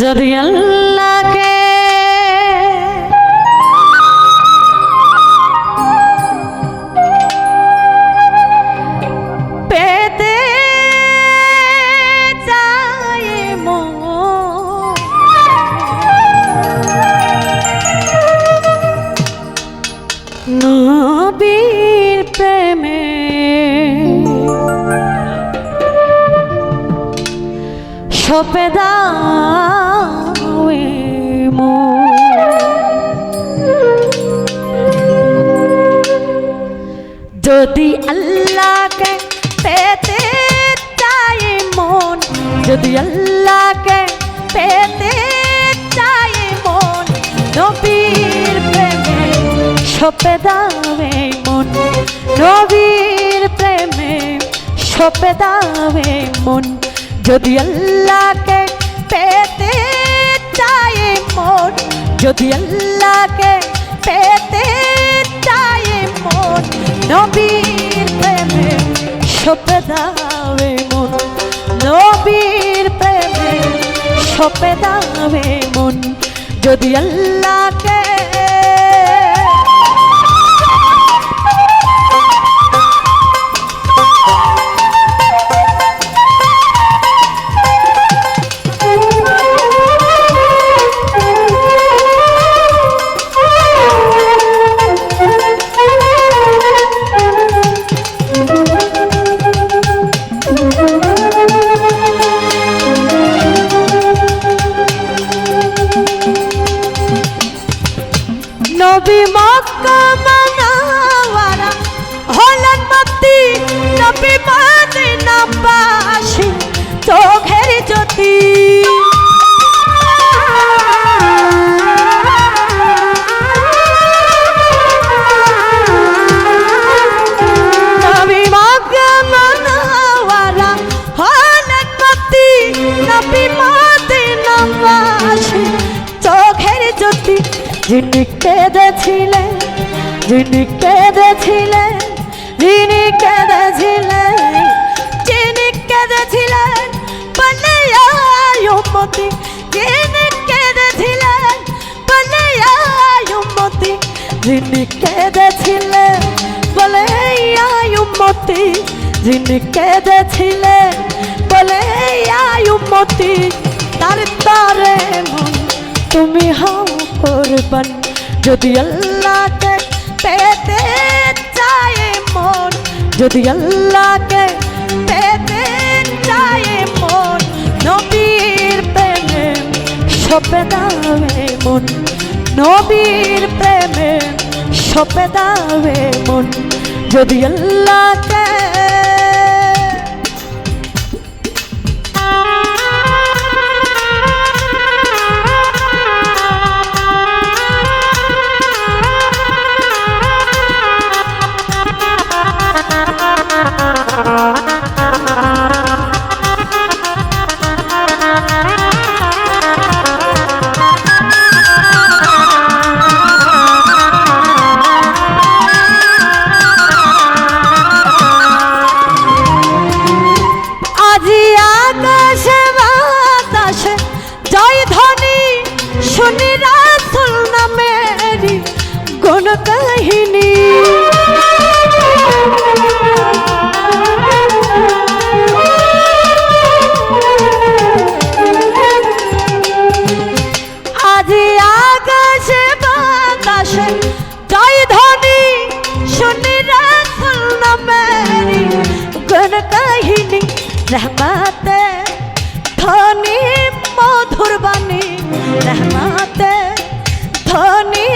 যদি আল্লাহকে পেতে চায় মন, নবীর প্রেমে সপে দাও মন। যদি আল্লাহকে পেতে চায় মন, যদি আল্লাহকে পেতে চায় মন, নবীর প্রেমে সপে দাও মন, নবীর প্রেমে সপে দাও মন। যদি আল্লাহকে পেতে চায় মন, যদি আল্লাহকে পেতে চায় মন, নবীর প্রেমে সপে দাও মন, নবীর প্রেমে সপে দাও মন। যদি আল্লাহকে নবী মক্কা মুনাওয়ারা হলেন মুক্তি, নবী মদিনাবাসী চোখের জ্যোতি। নবী মক্কা মুনাওয়ারা হলেন মুক্তি, নবী মদিনাবাসী চোখের জ্যোতি। যিনি কেঁদেছিলেন, যিনি কেঁদেছিলেন, যিনি কেঁদেছিলেন, যিনি কেঁদেছিলেন বলে আয় উম্মতি, যিনি কেঁদেছিলেন বলে আয় উম্মতি, যিনি কেঁদেছিলেন বলে আয় উম্মতি, যিনি কেঁদেছিলেন বলে আয় উম্মতি। তার তারে মন তুমি হও কুরবান। যদি আল্লাহকে পেতে চায় মন, যদি আল্লাহকে পেতে চায় মন, নবীর প্রেমে সপে দাও মন, নবীর প্রেমে সপে দাও মন। যদি আল্লাহকে শুনি রাসূল নামেরি কোন কাহিনী, আজি আকাশে বাতাসে জয় ধ্বনি, শুনি রাসূল নামেরি কোন কাহিনী। রহমতে ধ্বনি মধুর বাণী, রহমতে ধ্বনি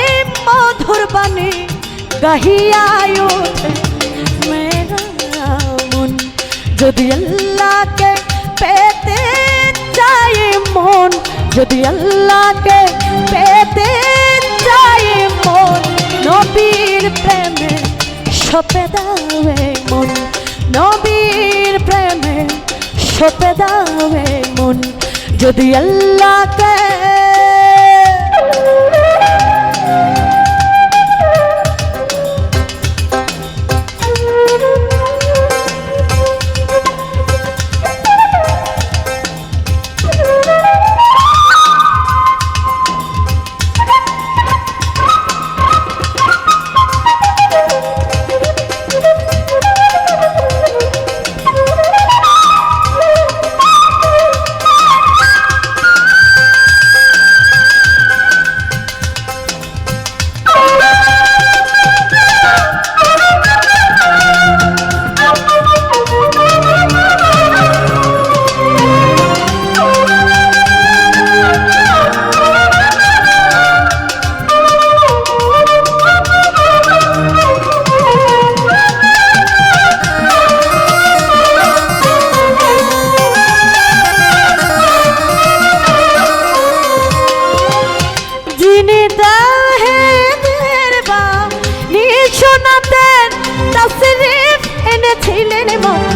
মধুর বাণী গাহিয়া ওঠে মেরা মন। যদি আল্লাহকে পেতে চায় মন, যদি আল্লাহকে পেতে চায় মন, নবীর প্রেমে সপে দাও মন, নবীর প্রেমে সপে দাও মন। যদি আল্লাহকে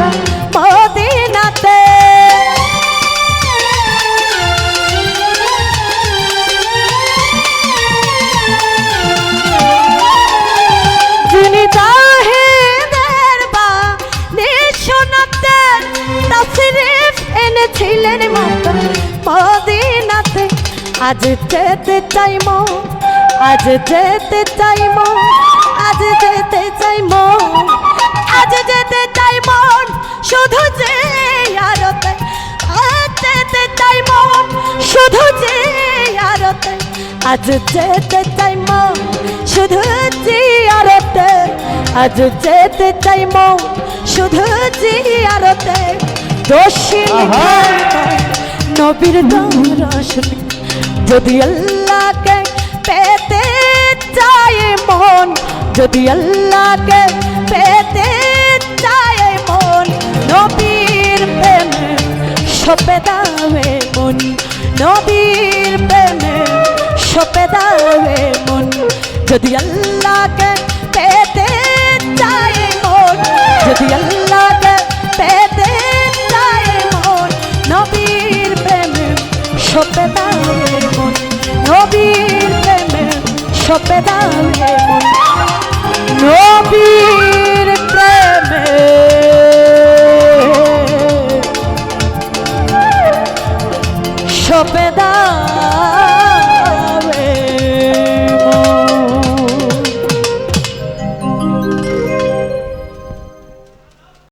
ভালোবাসা মদিনাতে। যিনি তাহিদের বাণী শোনাতে তাশরিফ এনেছিলেন মদিনাতে। আজ যেতে চাই মন, আজ যেতে চাই মন, আজ যেতে চাই মন, আজ যেতে চাই মন শুধু জিয়ারতে। আজ যেতে চাই মন শুধু জিয়ারতে। আজ যেতে চাই মন শুধু জিয়ারতে। আজ যেতে চাই মন শুধু জিয়ারতে। দোষিনী নবীর দর্শনে যদি আল্লাহকে পেতে চায় মন, যদি আল্লাহকে পেতে চায় মন, নবীর প্রেমে সপে দাওয়ে মন, নবীর প্রেমে সপে দাওয়ে মন। যদি আল্লাহকে পেতে চায় মন, যদি আল্লাহকে পেতে চায় মন, নবীর প্রেমে সপে দাওয়ে মন, নবীর প্রেমে সপে দাওয়ে মন, নবীর প্রেমে সপে দাও।